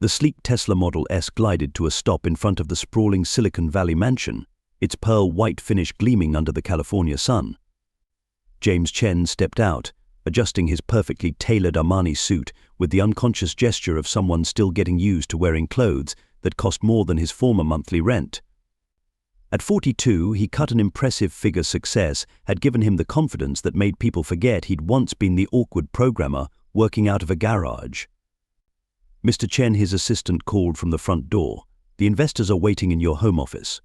The sleek Tesla Model S glided to a stop in front of the sprawling Silicon Valley mansion, its pearl-white finish gleaming under the California sun. James Chen stepped out, adjusting his perfectly tailored Armani suit with the unconscious gesture of someone still getting used to wearing clothes that cost more than his former monthly rent. At 42, he cut an impressive figure. Success had given him the confidence that made people forget he'd once been the awkward programmer working out of a garage. "Mr. Chen," his assistant called from the front door. "The investors are waiting in your home office."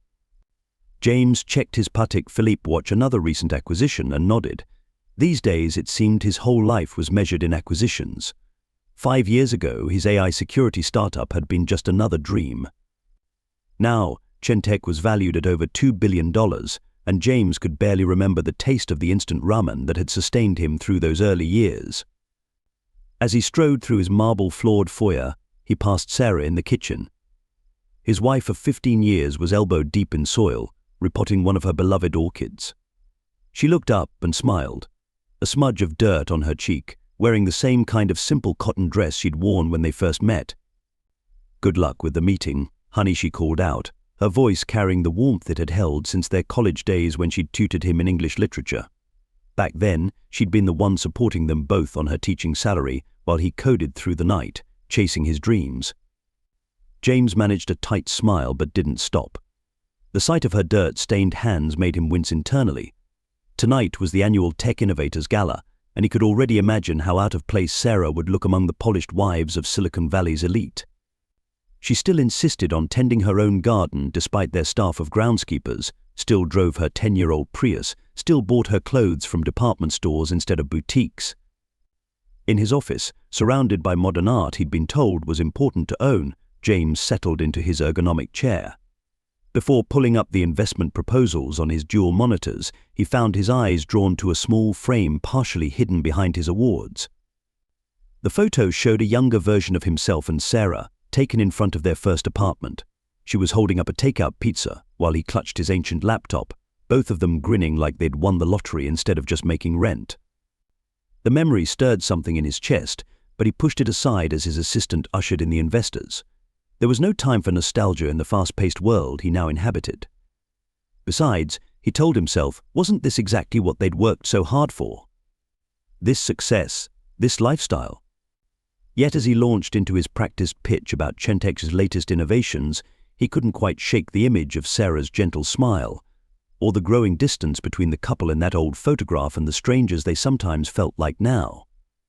James checked his Patek Philippe watch, another recent acquisition, and nodded. These days, it seemed his whole life was measured in acquisitions. 5 years ago, his AI security startup had been just another dream. Now, Chentech was valued at over $2 billion, and James could barely remember the taste of the instant ramen that had sustained him through those early years. As he strode through his marble-floored foyer, he passed Sarah in the kitchen. His wife of 15 years was elbow deep in soil, repotting one of her beloved orchids. She looked up and smiled, a smudge of dirt on her cheek, wearing the same kind of simple cotton dress she'd worn when they first met. "Good luck with the meeting, honey," she called out, her voice carrying the warmth it had held since their college days when she'd tutored him in English literature. Back then, she'd been the one supporting them both on her teaching salary while he coded through the night, chasing his dreams. James managed a tight smile but didn't stop. The sight of her dirt-stained hands made him wince internally. Tonight was the annual Tech Innovators Gala, and he could already imagine how out of place Sarah would look among the polished wives of Silicon Valley's elite. She still insisted on tending her own garden despite their staff of groundskeepers, still drove her 10-year-old Prius, still bought her clothes from department stores instead of boutiques. In his office, surrounded by modern art he'd been told was important to own, James settled into his ergonomic chair. Before pulling up the investment proposals on his dual monitors, he found his eyes drawn to a small frame partially hidden behind his awards. The photo showed a younger version of himself and Sarah, taken in front of their first apartment. She was holding up a takeout pizza while he clutched his ancient laptop, both of them grinning like they'd won the lottery instead of just making rent. The memory stirred something in his chest, but he pushed it aside as his assistant ushered in the investors. There was no time for nostalgia in the fast-paced world he now inhabited. Besides, he told himself, wasn't this exactly what they'd worked so hard for? This success, this lifestyle. Yet as he launched into his practiced pitch about Chentech's latest innovations, he couldn't quite shake the image of Sarah's gentle smile, or the growing distance between the couple in that old photograph and the strangers they sometimes felt like now.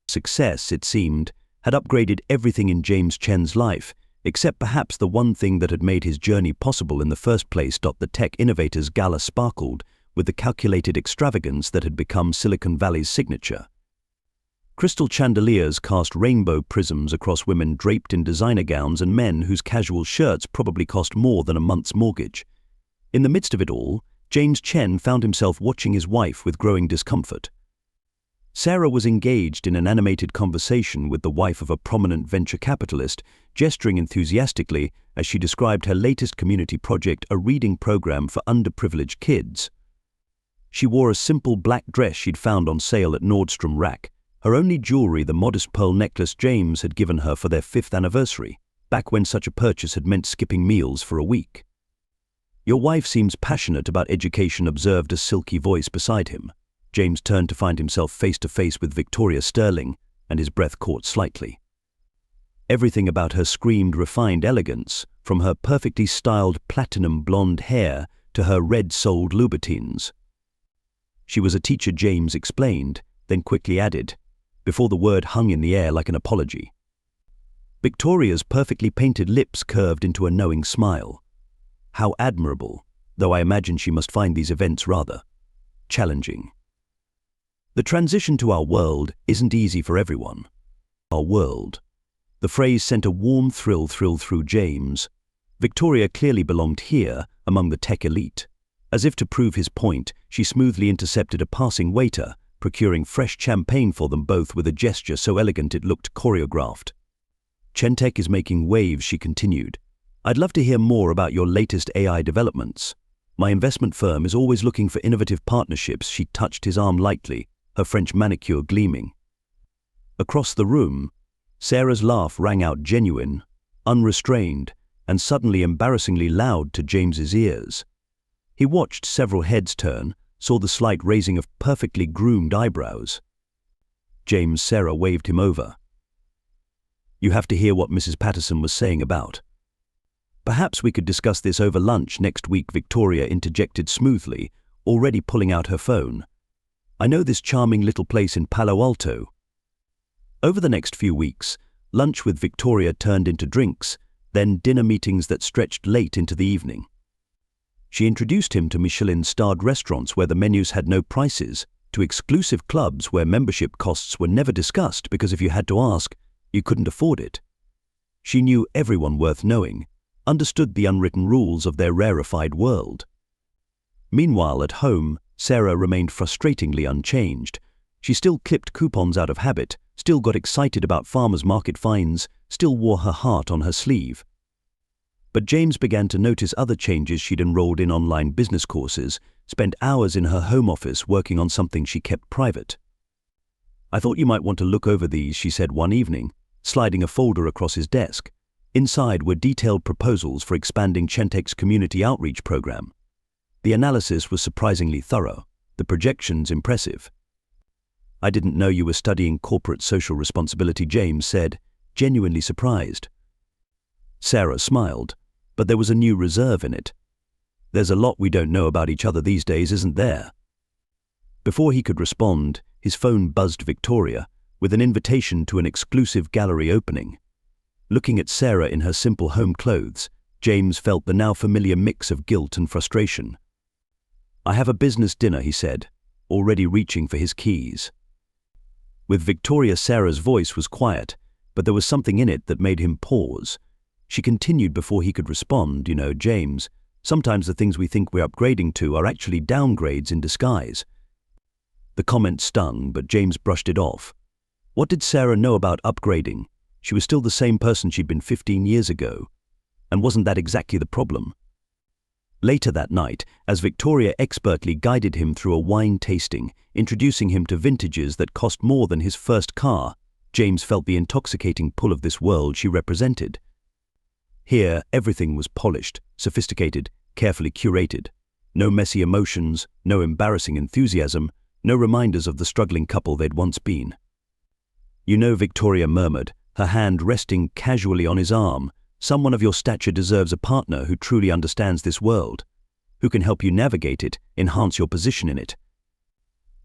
Success, it seemed, had upgraded everything in James Chen's life, except perhaps the one thing that had made his journey possible in the first place. The Tech Innovators Gala sparkled with the calculated extravagance that had become Silicon Valley's signature. Crystal chandeliers cast rainbow prisms across women draped in designer gowns and men whose casual shirts probably cost more than a month's mortgage. In the midst of it all, James Chen found himself watching his wife with growing discomfort. Sarah was engaged in an animated conversation with the wife of a prominent venture capitalist, gesturing enthusiastically as she described her latest community project, a reading program for underprivileged kids. She wore a simple black dress she'd found on sale at Nordstrom Rack, her only jewelry the modest pearl necklace James had given her for their 5th anniversary, back when such a purchase had meant skipping meals for a week. "Your wife seems passionate about education," observed a silky voice beside him. James turned to find himself face to face with Victoria Sterling, and his breath caught slightly. Everything about her screamed refined elegance, from her perfectly styled platinum blonde hair to her red-soled Louboutins. She was a teacher, James explained, then quickly added, before the word hung in the air like an apology. Victoria's perfectly painted lips curved into a knowing smile. How admirable, though I imagine she must find these events rather challenging. The transition to our world isn't easy for everyone. Our world. The phrase sent a warm thrill through James. Victoria clearly belonged here, among the tech elite. As if to prove his point, she smoothly intercepted a passing waiter, procuring fresh champagne for them both with a gesture so elegant it looked choreographed. "Chentech is making waves," she continued. "I'd love to hear more about your latest AI developments. My investment firm is always looking for innovative partnerships." She touched his arm lightly, her French manicure gleaming. Across the room, Sarah's laugh rang out genuine, unrestrained, and suddenly embarrassingly loud to James's ears. He watched several heads turn, saw the slight raising of perfectly groomed eyebrows. Sarah waved him over. "You have to hear what Mrs. Patterson was saying about." "Perhaps we could discuss this over lunch next week," Victoria interjected smoothly, already pulling out her phone. "I know this charming little place in Palo Alto." Over the next few weeks, lunch with Victoria turned into drinks, then dinner meetings that stretched late into the evening. She introduced him to Michelin-starred restaurants where the menus had no prices, to exclusive clubs where membership costs were never discussed because if you had to ask, you couldn't afford it. She knew everyone worth knowing, understood the unwritten rules of their rarefied world. Meanwhile, at home, Sarah remained frustratingly unchanged. She still clipped coupons out of habit, still got excited about farmers' market finds, still wore her heart on her sleeve. But James began to notice other changes. She'd enrolled in online business courses, spent hours in her home office working on something she kept private. "I thought you might want to look over these," she said one evening, sliding a folder across his desk. Inside were detailed proposals for expanding Chentec's community outreach program. The analysis was surprisingly thorough, the projections impressive. "I didn't know you were studying corporate social responsibility," James said, genuinely surprised. Sarah smiled, but there was a new reserve in it. "There's a lot we don't know about each other these days, isn't there?" Before he could respond, his phone buzzed Victoria with an invitation to an exclusive gallery opening. Looking at Sarah in her simple home clothes, James felt the now familiar mix of guilt and frustration. "I have a business dinner," he said, already reaching for his keys. With Victoria, Sarah's voice was quiet, but there was something in it that made him pause. She continued before he could respond, "You know, James, sometimes the things we think we're upgrading to are actually downgrades in disguise." The comment stung, but James brushed it off. What did Sarah know about upgrading? She was still the same person she'd been 15 years ago. And wasn't that exactly the problem? Later that night, as Victoria expertly guided him through a wine tasting, introducing him to vintages that cost more than his first car, James felt the intoxicating pull of this world she represented. Here, everything was polished, sophisticated, carefully curated. No messy emotions, no embarrassing enthusiasm, no reminders of the struggling couple they'd once been. "You know," Victoria murmured, her hand resting casually on his arm, "someone of your stature deserves a partner who truly understands this world, who can help you navigate it, enhance your position in it."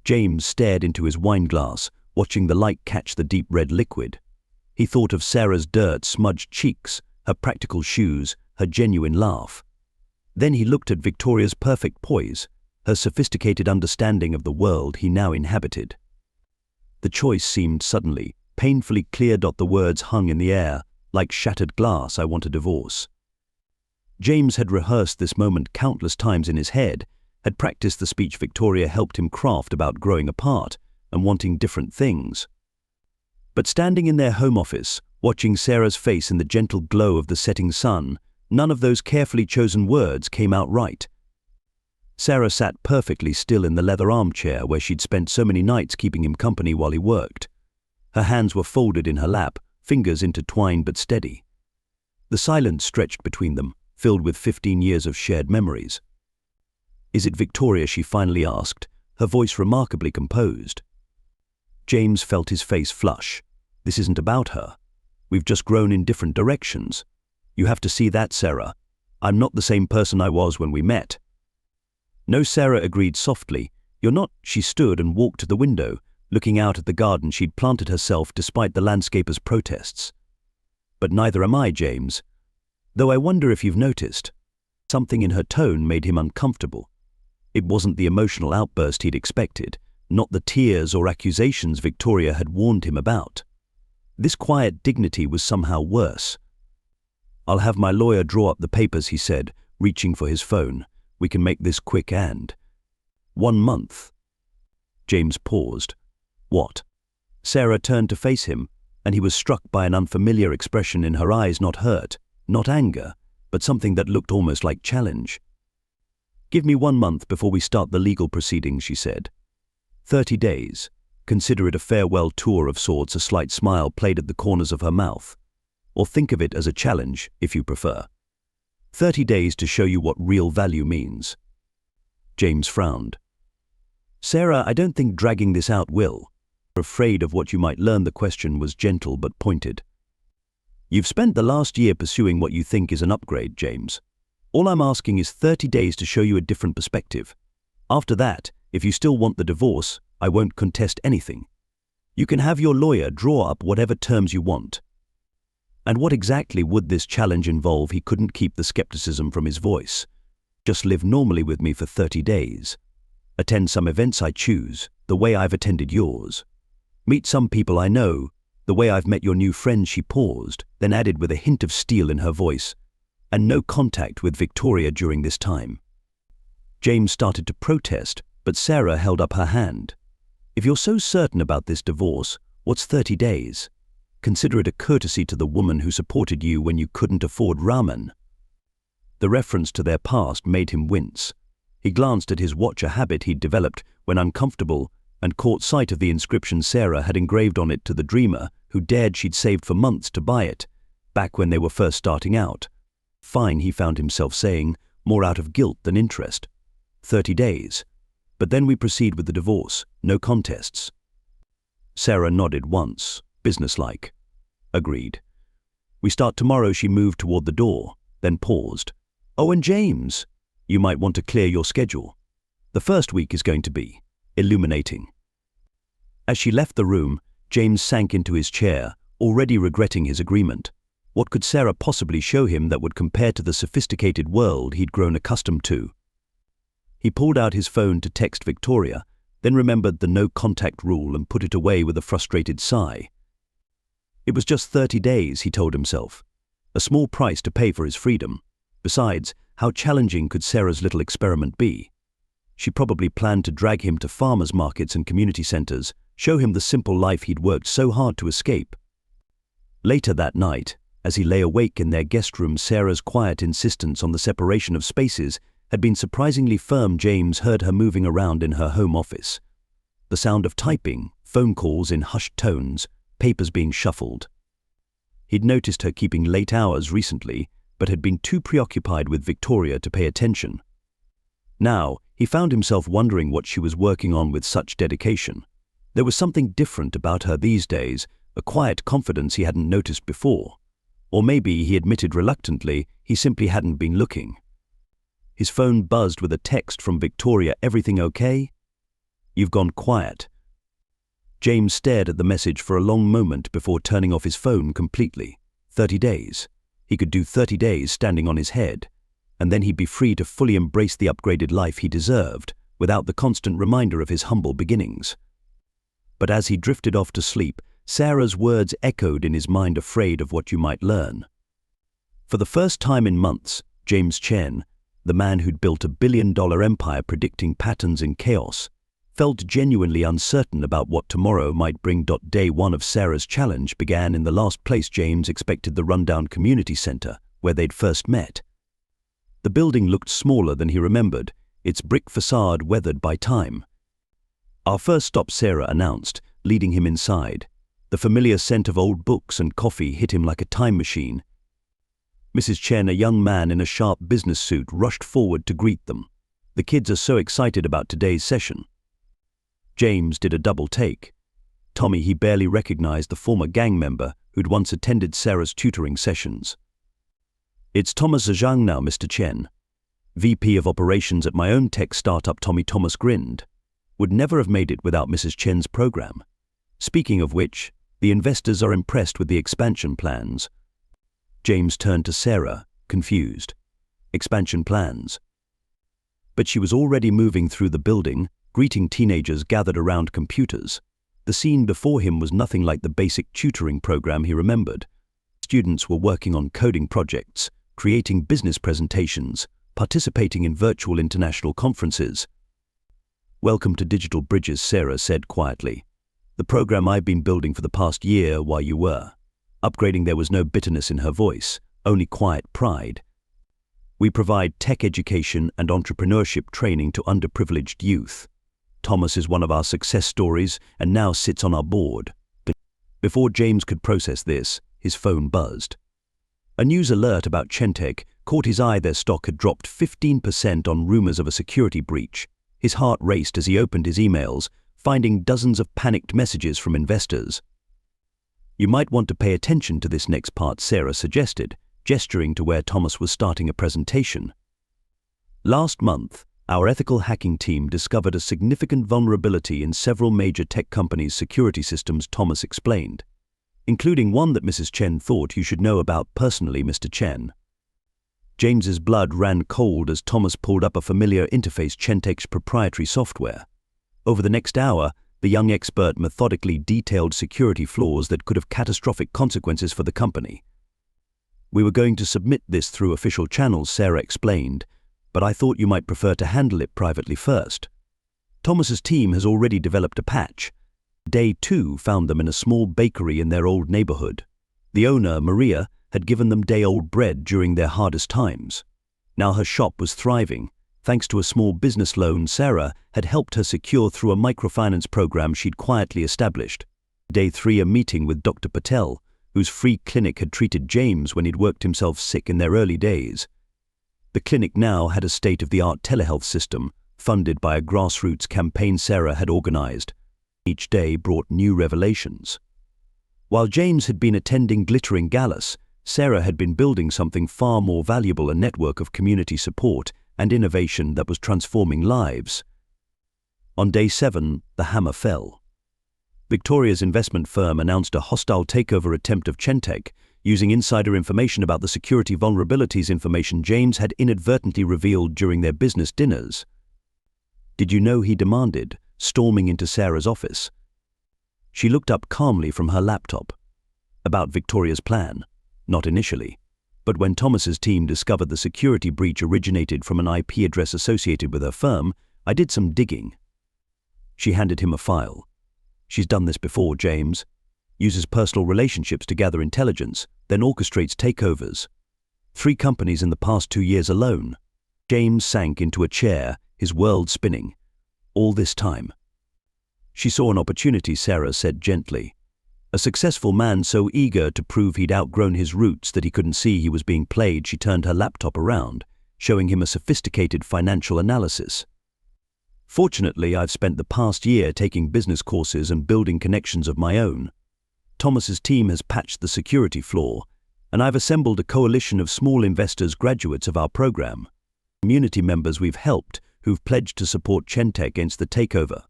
James stared into his wineglass, watching the light catch the deep red liquid. He thought of Sarah's dirt-smudged cheeks, her practical shoes, her genuine laugh. Then he looked at Victoria's perfect poise, her sophisticated understanding of the world he now inhabited. The choice seemed suddenly, painfully clear. The words hung in the air, like shattered glass. "I want a divorce." James had rehearsed this moment countless times in his head, had practiced the speech Victoria helped him craft about growing apart and wanting different things. But standing in their home office, watching Sarah's face in the gentle glow of the setting sun, none of those carefully chosen words came out right. Sarah sat perfectly still in the leather armchair where she'd spent so many nights keeping him company while he worked. Her hands were folded in her lap, fingers intertwined but steady. The silence stretched between them, filled with 15 years of shared memories. "Is it Victoria?" she finally asked, her voice remarkably composed. James felt his face flush. "This isn't about her. We've just grown in different directions. You have to see that, Sarah. I'm not the same person I was when we met." "No," Sarah agreed softly. "You're not." She stood and walked to the window, looking out at the garden she'd planted herself despite the landscaper's protests. "But neither am I, James. Though I wonder if you've noticed." Something in her tone made him uncomfortable. It wasn't the emotional outburst he'd expected, not the tears or accusations Victoria had warned him about. This quiet dignity was somehow worse. "I'll have my lawyer draw up the papers," he said, reaching for his phone. "We can make this quick and—" "1 month." James paused. "What?" Sarah turned to face him, and he was struck by an unfamiliar expression in her eyes, not hurt, not anger, but something that looked almost like challenge. "Give me 1 month before we start the legal proceedings," she said. 30 days. Consider it a farewell tour of sorts. A slight smile played at the corners of her mouth. or think of it as a challenge if you prefer. 30 days to show you what real value means. James frowned. Sarah, I don't think dragging this out will. Afraid of what you might learn. The question was gentle but pointed. You've spent the last year pursuing what you think is an upgrade, James. All I'm asking is 30 days to show you a different perspective. After that, if you still want the divorce, I won't contest anything. You can have your lawyer draw up whatever terms you want. And what exactly would this challenge involve? He couldn't keep the skepticism from his voice. Just live normally with me for 30 days. Attend some events I choose, the way I've attended yours. Meet some people I know, the way I've met your new friend. She paused, then added with a hint of steel in her voice, and no contact with Victoria during this time. James started to protest, but Sarah held up her hand. If you're so certain about this divorce, what's 30 days? Consider it a courtesy to the woman who supported you when you couldn't afford ramen. The reference to their past made him wince. He glanced at his watch, a habit he'd developed when uncomfortable, and caught sight of the inscription Sarah had engraved on it to the dreamer who dared she'd saved for months to buy it, back when they were first starting out. Fine, he found himself saying, more out of guilt than interest. 30 days. But then we proceed with the divorce, no contests. Sarah nodded once, businesslike. Agreed. We start tomorrow. She moved toward the door, then paused. Oh, and James, you might want to clear your schedule. The first week is going to be illuminating. As she left the room, James sank into his chair, already regretting his agreement. What could Sarah possibly show him that would compare to the sophisticated world he'd grown accustomed to? He pulled out his phone to text Victoria, then remembered the no-contact rule and put it away with a frustrated sigh. It was just 30 days, he told himself. A small price to pay for his freedom. Besides, how challenging could Sarah's little experiment be? She probably planned to drag him to farmers' markets and community centers, show him the simple life he'd worked so hard to escape. Later that night, as he lay awake in their guest room, Sarah's quiet insistence on the separation of spaces had been surprisingly firm. James heard her moving around in her home office. The sound of typing, phone calls in hushed tones, papers being shuffled. He'd noticed her keeping late hours recently, but had been too preoccupied with Victoria to pay attention. Now, he found himself wondering what she was working on with such dedication. There was something different about her these days, a quiet confidence he hadn't noticed before. Or maybe, he admitted reluctantly, he simply hadn't been looking. His phone buzzed with a text from Victoria. Everything okay? You've gone quiet. James stared at the message for a long moment before turning off his phone completely. 30 days. He could do 30 days standing on his head, and then he'd be free to fully embrace the upgraded life he deserved, without the constant reminder of his humble beginnings. But as he drifted off to sleep, Sarah's words echoed in his mind, afraid of what you might learn. For the first time in months, James Chen, the man who'd built $1 billion empire predicting patterns in chaos, felt genuinely uncertain about what tomorrow might bring. Day one of Sarah's challenge began in the last place James expected, the rundown community center, where they'd first met. The building looked smaller than he remembered, its brick facade weathered by time. Our first stop, Sarah announced, leading him inside. The familiar scent of old books and coffee hit him like a time machine. Mrs. Chen, a young man in a sharp business suit, rushed forward to greet them. The kids are so excited about today's session. James did a double take. Tommy, he barely recognized the former gang member who'd once attended Sarah's tutoring sessions. It's Thomas Zhang now, Mr. Chen. VP of Operations at my own tech startup. Tommy Thomas grinned. Would never have made it without Mrs. Chen's program. Speaking of which, the investors are impressed with the expansion plans. James turned to Sarah, confused. Expansion plans. But she was already moving through the building, greeting teenagers gathered around computers. The scene before him was nothing like the basic tutoring program he remembered. Students were working on coding projects, creating business presentations, participating in virtual international conferences. Welcome to Digital Bridges, Sarah said quietly. The program I've been building for the past year while you were. Upgrading. There was no bitterness in her voice, only quiet pride. We provide tech education and entrepreneurship training to underprivileged youth. Thomas is one of our success stories and now sits on our board. Before James could process this, his phone buzzed. A news alert about Chentech caught his eye. Their stock had dropped 15% on rumors of a security breach. His heart raced as he opened his emails, finding dozens of panicked messages from investors. "You might want to pay attention to this next part," Sarah suggested, gesturing to where Thomas was starting a presentation. "Last month, our ethical hacking team discovered a significant vulnerability in several major tech companies' security systems," Thomas explained, "including one that Mrs. Chen thought you should know about personally, Mr. Chen." James's blood ran cold as Thomas pulled up a familiar interface, Chentech's proprietary software. Over the next hour, the young expert methodically detailed security flaws that could have catastrophic consequences for the company. "We were going to submit this through official channels," Sarah explained, "but I thought you might prefer to handle it privately first. Thomas's team has already developed a patch. Day 2 found them in a small bakery in their old neighborhood. The owner, Maria, had given them day-old bread during their hardest times. Now her shop was thriving, thanks to a small business loan Sarah had helped her secure through a microfinance program she'd quietly established. Day 3, a meeting with Dr. Patel, whose free clinic had treated James when he'd worked himself sick in their early days. The clinic now had a state-of-the-art telehealth system, funded by a grassroots campaign Sarah had organized. Each day brought new revelations. While James had been attending glittering galas, Sarah had been building something far more valuable, a network of community support and innovation that was transforming lives. On day 7, the hammer fell. Victoria's investment firm announced a hostile takeover attempt of Chentech, using insider information about the security vulnerabilities, information James had inadvertently revealed during their business dinners. "Did you know?" he demanded, storming into Sarah's office. She looked up calmly from her laptop. "About Victoria's plan?" "Not initially. But when Thomas's team discovered the security breach originated from an IP address associated with her firm, I did some digging." She handed him a file. "She's done this before, James. Uses personal relationships to gather intelligence, then orchestrates takeovers. 3 companies in the past 2 years alone." James sank into a chair, his world spinning. "All this time?" "She saw an opportunity," Sarah said gently. "A successful man so eager to prove he'd outgrown his roots that he couldn't see he was being played." She turned her laptop around, showing him a sophisticated financial analysis. "Fortunately, I've spent the past year taking business courses and building connections of my own. Thomas's team has patched the security flaw, and I've assembled a coalition of small investors, graduates of our program, community members we've helped, who've pledged to support Chentech against the takeover."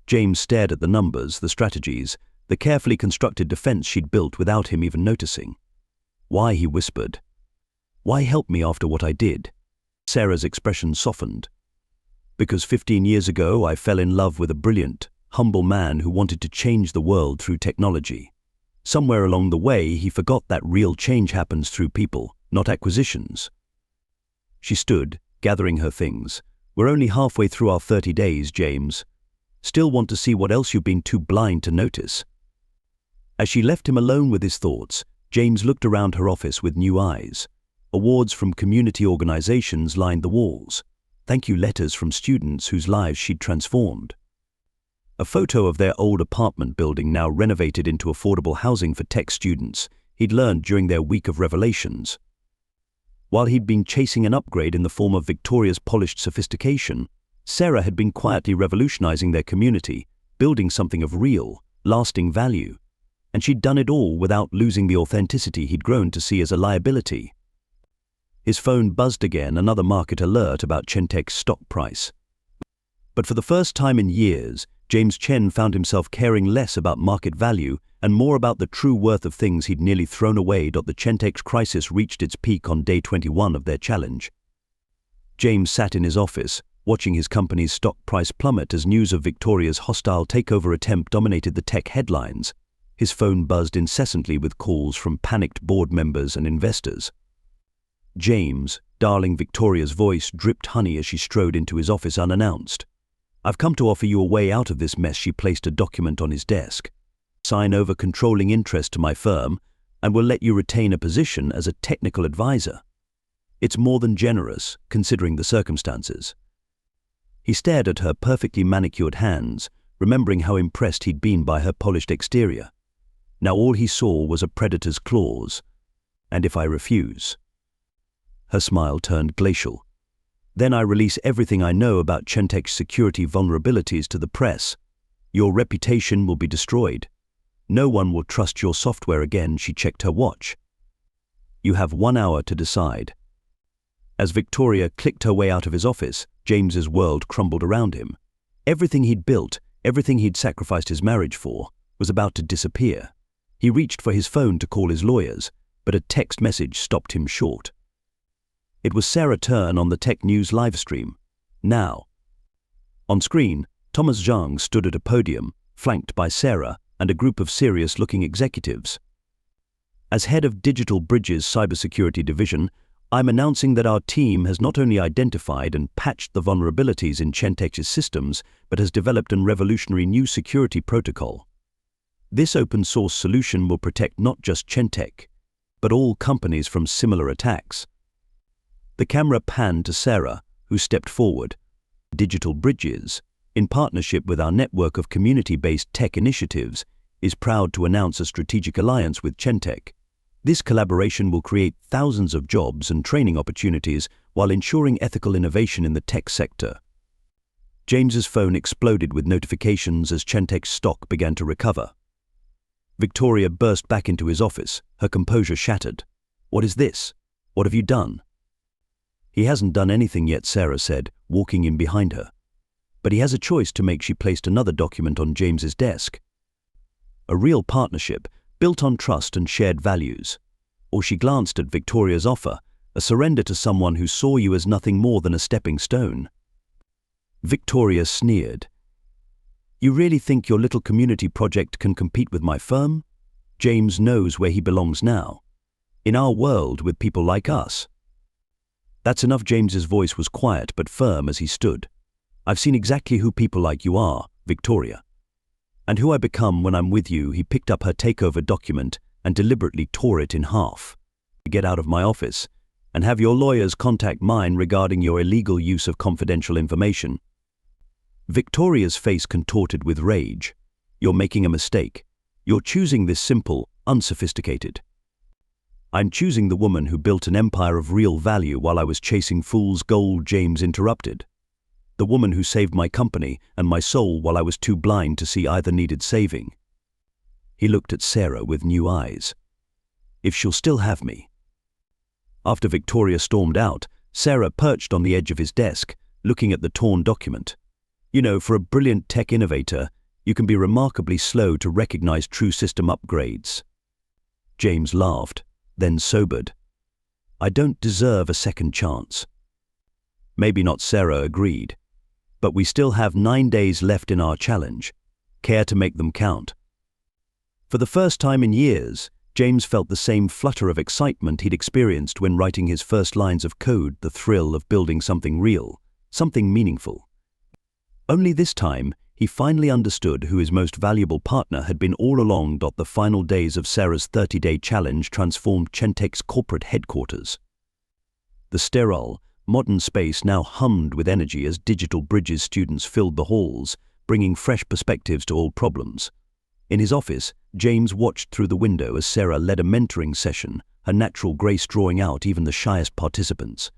James stared at the numbers, the strategies, the carefully constructed defense she'd built without him even noticing. "Why?" he whispered. "Why help me after what I did?" Sarah's expression softened. "Because 15 years ago I fell in love with a brilliant, humble man who wanted to change the world through technology. Somewhere along the way he forgot that real change happens through people, not acquisitions." She stood, gathering her things. "We're only halfway through our 30 days, James. Still want to see what else you've been too blind to notice." As she left him alone with his thoughts, James looked around her office with new eyes. Awards from community organizations lined the walls. Thank you letters from students whose lives she'd transformed. A photo of their old apartment building, now renovated into affordable housing for tech students he'd learned during their week of revelations. While he'd been chasing an upgrade in the form of Victoria's polished sophistication, Sarah had been quietly revolutionizing their community, building something of real, lasting value. And she'd done it all without losing the authenticity he'd grown to see as a liability. His phone buzzed again, another market alert about Chentech's stock price. But for the first time in years, James Chen found himself caring less about market value and more about the true worth of things he'd nearly thrown away. The Chentech's crisis reached its peak on day 21 of their challenge. James sat in his office, watching his company's stock price plummet as news of Victoria's hostile takeover attempt dominated the tech headlines. His phone buzzed incessantly with calls from panicked board members and investors. "James," darling Victoria's voice dripped honey as she strode into his office unannounced. "I've come to offer you a way out of this mess." She placed a document on his desk. "Sign over controlling interest to my firm, and we'll let you retain a position as a technical advisor. It's more than generous, considering the circumstances." He stared at her perfectly manicured hands, remembering how impressed he'd been by her polished exterior. Now all he saw was a predator's claws. And if I refuse? Her smile turned glacial. Then I release everything I know about Chentech's security vulnerabilities to the press. Your reputation will be destroyed. No one will trust your software again. She checked her watch. You have 1 hour to decide. As Victoria clicked her way out of his office, James's world crumbled around him. Everything he'd built, everything he'd sacrificed his marriage for, was about to disappear. He reached for his phone to call his lawyers, but a text message stopped him short. It was Sarah Turn on the Tech News livestream. Now. On screen, Thomas Zhang stood at a podium, flanked by Sarah and a group of serious-looking executives. As head of Digital Bridge's cybersecurity division, I'm announcing that our team has not only identified and patched the vulnerabilities in Chentech's systems, but has developed a revolutionary new security protocol. This open-source solution will protect not just Chentech, but all companies from similar attacks. The camera panned to Sarah, who stepped forward. Digital Bridges, in partnership with our network of community-based tech initiatives, is proud to announce a strategic alliance with Chentech. This collaboration will create thousands of jobs and training opportunities while ensuring ethical innovation in the tech sector. James's phone exploded with notifications as Chentech's stock began to recover. Victoria burst back into his office, her composure shattered. What is this? What have you done? He hasn't done anything yet, Sarah said, walking in behind her. But he has a choice to make. She placed another document on James's desk. A real partnership, built on trust and shared values. Or she glanced at Victoria's offer, a surrender to someone who saw you as nothing more than a stepping stone. Victoria sneered. You really think your little community project can compete with my firm? James knows where he belongs now. In our world with people like us. That's enough. James's voice was quiet but firm as he stood. I've seen exactly who people like you are, Victoria. And who I become when I'm with you. He picked up her takeover document and deliberately tore it in half. Get out of my office and have your lawyers contact mine regarding your illegal use of confidential information. Victoria's face contorted with rage. You're making a mistake. You're choosing this simple, unsophisticated. I'm choosing the woman who built an empire of real value while I was chasing fool's gold. James interrupted. The woman who saved my company and my soul while I was too blind to see either needed saving. He looked at Sarah with new eyes. If she'll still have me. After Victoria stormed out, Sarah perched on the edge of his desk, looking at the torn document. You know, for a brilliant tech innovator, you can be remarkably slow to recognize true system upgrades. James laughed, then sobered. I don't deserve a second chance. Maybe not, Sarah agreed. But we still have 9 days left in our challenge. Care to make them count? For the first time in years, James felt the same flutter of excitement he'd experienced when writing his first lines of code, the thrill of building something real, something meaningful. Only this time, he finally understood who his most valuable partner had been all along. The final days of Sarah's 30-day challenge transformed Chentech's corporate headquarters. The sterile, modern space now hummed with energy as Digital Bridges students filled the halls, bringing fresh perspectives to old problems. In his office, James watched through the window as Sarah led a mentoring session, her natural grace drawing out even the shyest participants.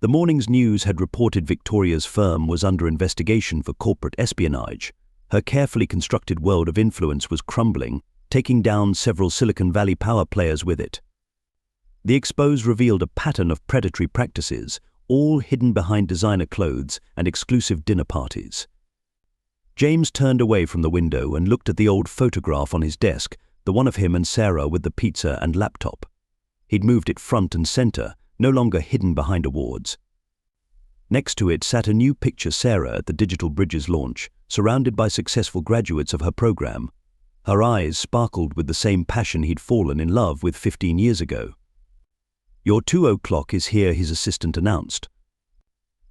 The morning's news had reported Victoria's firm was under investigation for corporate espionage. Her carefully constructed world of influence was crumbling, taking down several Silicon Valley power players with it. The expose revealed a pattern of predatory practices, all hidden behind designer clothes and exclusive dinner parties. James turned away from the window and looked at the old photograph on his desk, the one of him and Sarah with the pizza and laptop. He'd moved it front and center, no longer hidden behind awards. Next to it sat a new picture, Sarah at the Digital Bridges launch, surrounded by successful graduates of her program. Her eyes sparkled with the same passion he'd fallen in love with 15 years ago. Your 2 o'clock is here, his assistant announced.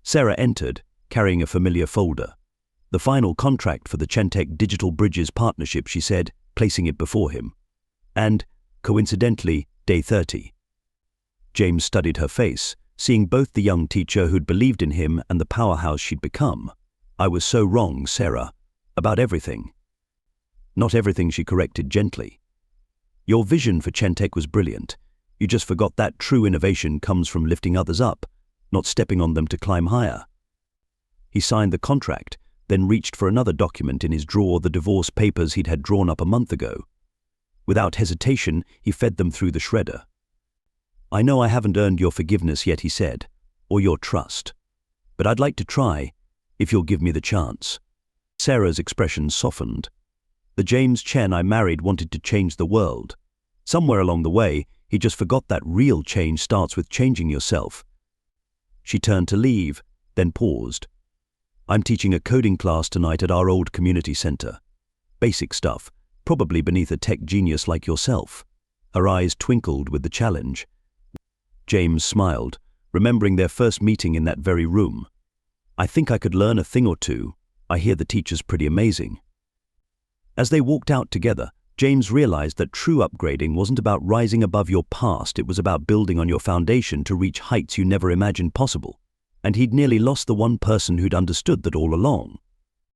Sarah entered, carrying a familiar folder. The final contract for the Chentech Digital Bridges partnership, she said, placing it before him. And, coincidentally, day 30. James studied her face, seeing both the young teacher who'd believed in him and the powerhouse she'd become. I was so wrong, Sarah. About everything. Not everything, she corrected gently. Your vision for Chentech was brilliant. You just forgot that true innovation comes from lifting others up, not stepping on them to climb higher. He signed the contract, then reached for another document in his drawer, the divorce papers he'd had drawn up a month ago. Without hesitation, he fed them through the shredder. "I know I haven't earned your forgiveness yet," he said, "or your trust. But I'd like to try, if you'll give me the chance." Sarah's expression softened. "The James Chen I married wanted to change the world. Somewhere along the way, he just forgot that real change starts with changing yourself." She turned to leave, then paused. "I'm teaching a coding class tonight at our old community center. Basic stuff, probably beneath a tech genius like yourself." Her eyes twinkled with the challenge. James smiled, remembering their first meeting in that very room. "I think I could learn a thing or two. I hear the teacher's pretty amazing." As they walked out together, James realized that true upgrading wasn't about rising above your past, it was about building on your foundation to reach heights you never imagined possible. And he'd nearly lost the one person who'd understood that all along.